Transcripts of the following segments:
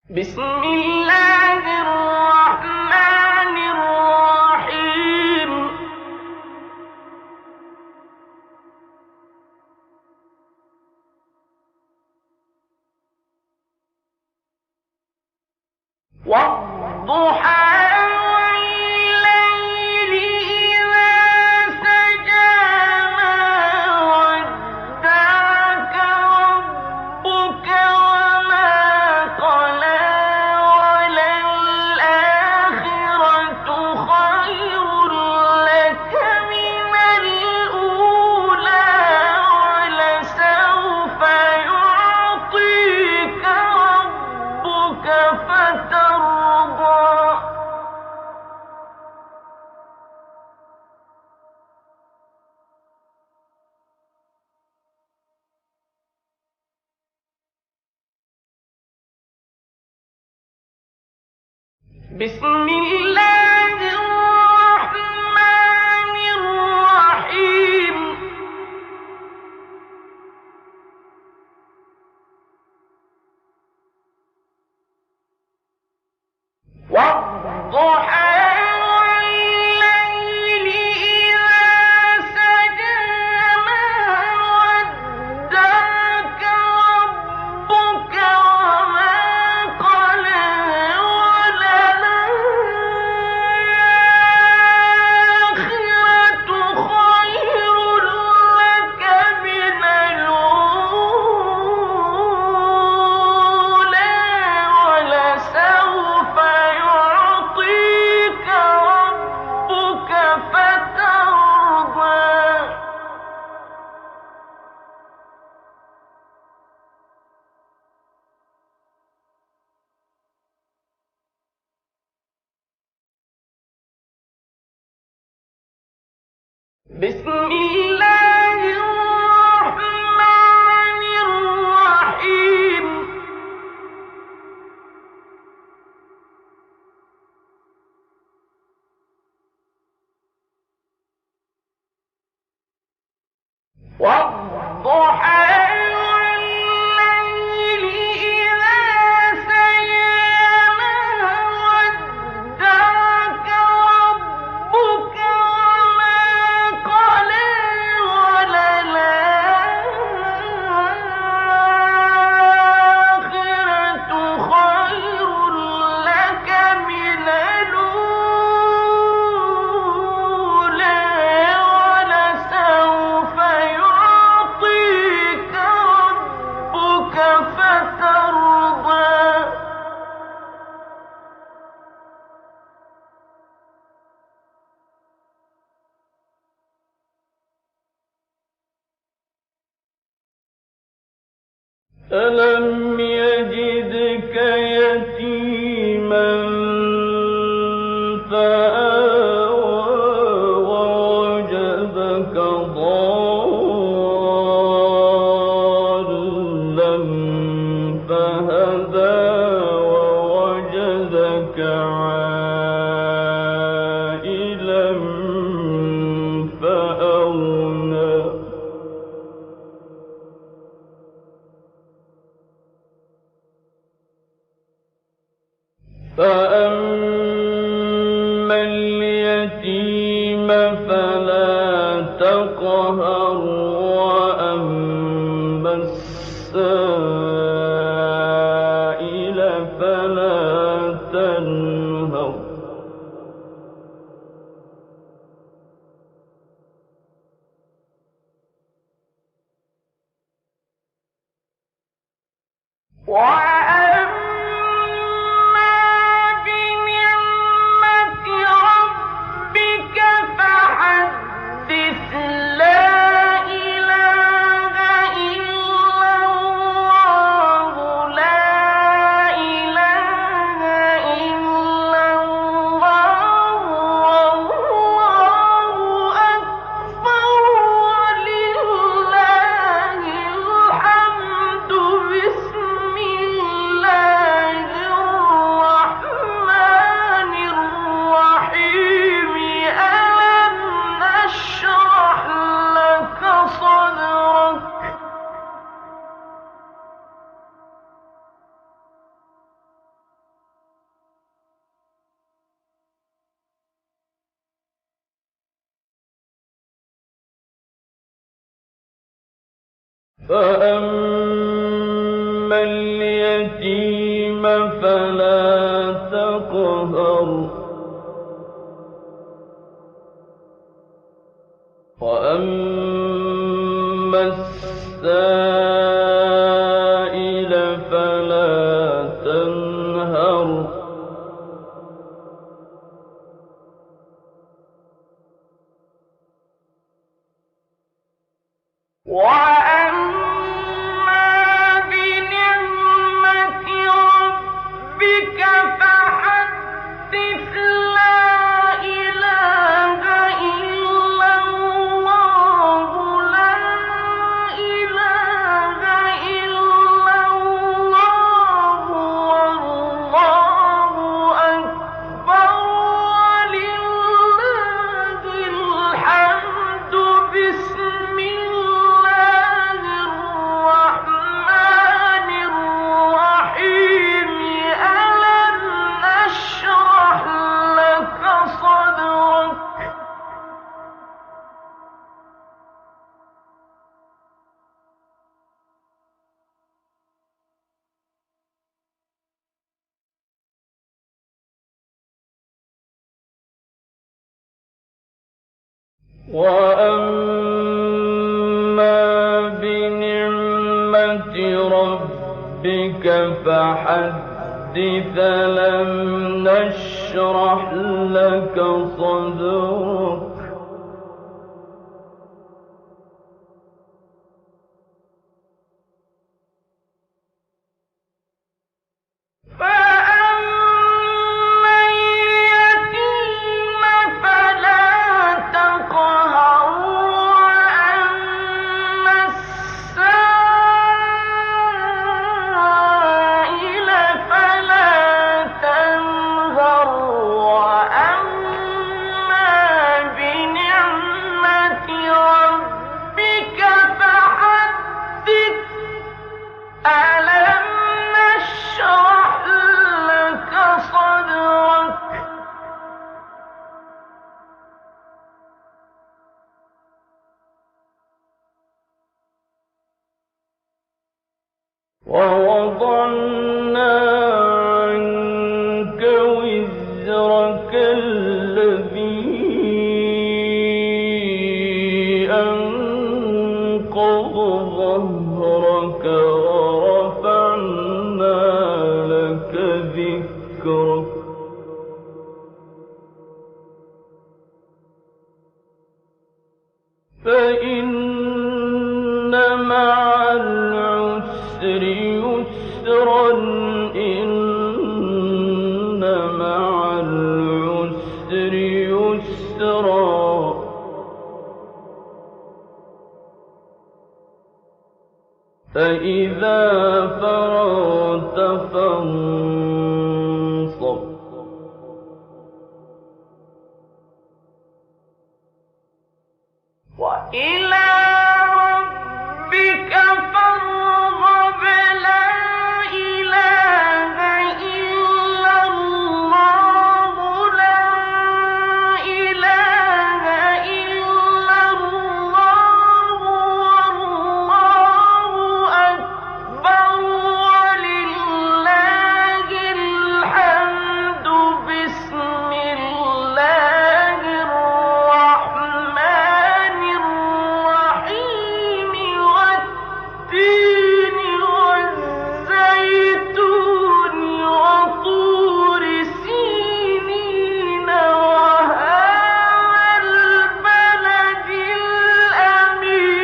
بسم الله الرحمن الرحيم. والضحى والليل إذا سجى ما ودعك ربك وما قلى وللآخرة خير لك من الأولى ولسوف يعطيك ربك فترضى. بسم الله الرحمن الرحيم. والضحى والليل إذا سجى ما ودعك ربك وما قلى وللآخرة خير لك من الأولى ولسوف يعطيك ربك فترضى. بسم الله الرحمن الرحيم. والضحى والليل إذا سجى ما ودعك ربك وما قلى وللآخرة خير لك من الأولى ولسوف يعطيك ربك فترضى. ألم يجدك يتيما فآوى ووجدك ضالا فهدى ووجدك عائلا فأغنى. فأما اليتيم فلا تقهر وأما السائل فلا تنهر. وأما بنعمة ربك فحدث. لا إله إلا الله لا إله إلا الله والله أكبر ولله الحمد. بسم الله فأما اليتيم فلا تقهر وأما السائل فلا تنهر وأما بنعمة ربك فحدث لا إله إلا الله لا إله إلا الله والله أكبر ولله الحمد بسم الله الرحمن الرحيم ألم نشرح لك صدرك وأما بنعمة ربك فحدث لم نشرح لك صدرك فأما اليتيم فلا تقهر وأما السائل فلا تنهر وأما بنعمة ربك فحدث ألم نشرح لك صدرك ووضعنا عنك وزرك الذي أنقض ظهرك ورفعنا لك ذكرك فإن مع العسر يسرا إن مع العسر يسرا فإذا فرغت فانصب وإلى ربك فارغب لا إله إلا الله لا إله إلا الله والله أكبر ولله الحمد بسم الله الرحمن الرحيم والتين والزيتون وطور سينين وهذا البلد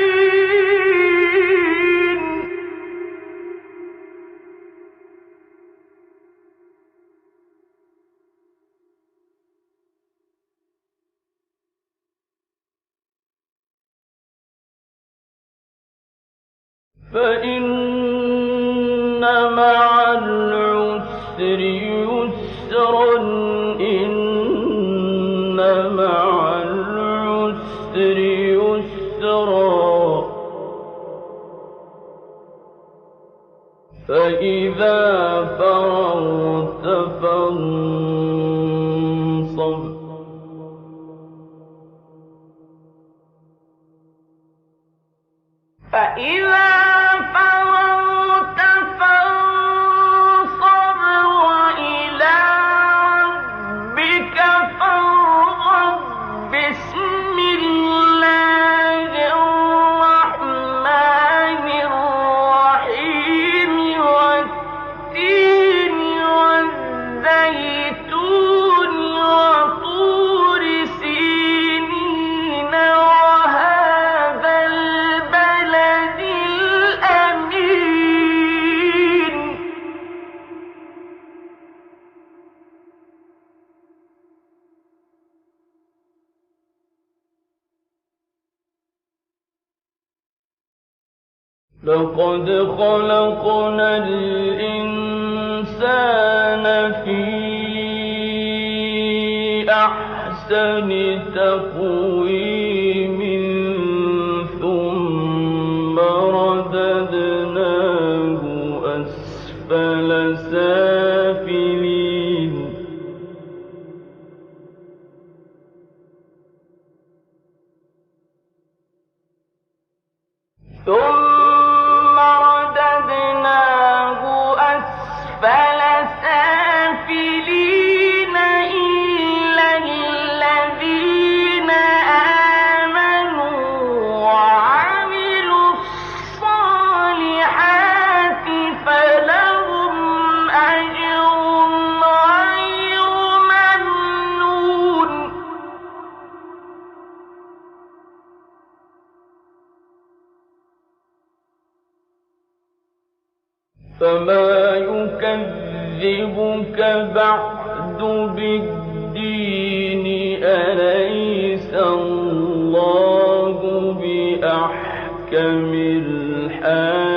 الأمين فإن مع العسر يسرا إن مع العسر يسرا فإذا فرغت فانصب فإذا لقد خلقنا الإنسان في أحسن تقويم ثم رددناه أسفل سافلين ثم رددناه أسفل سافلين إلا الذين آمنوا وعملوا الصالحات فلهم أجر غير ممنون فما يكذبك بعد بالدين أليس الله بأحكم الحاكمين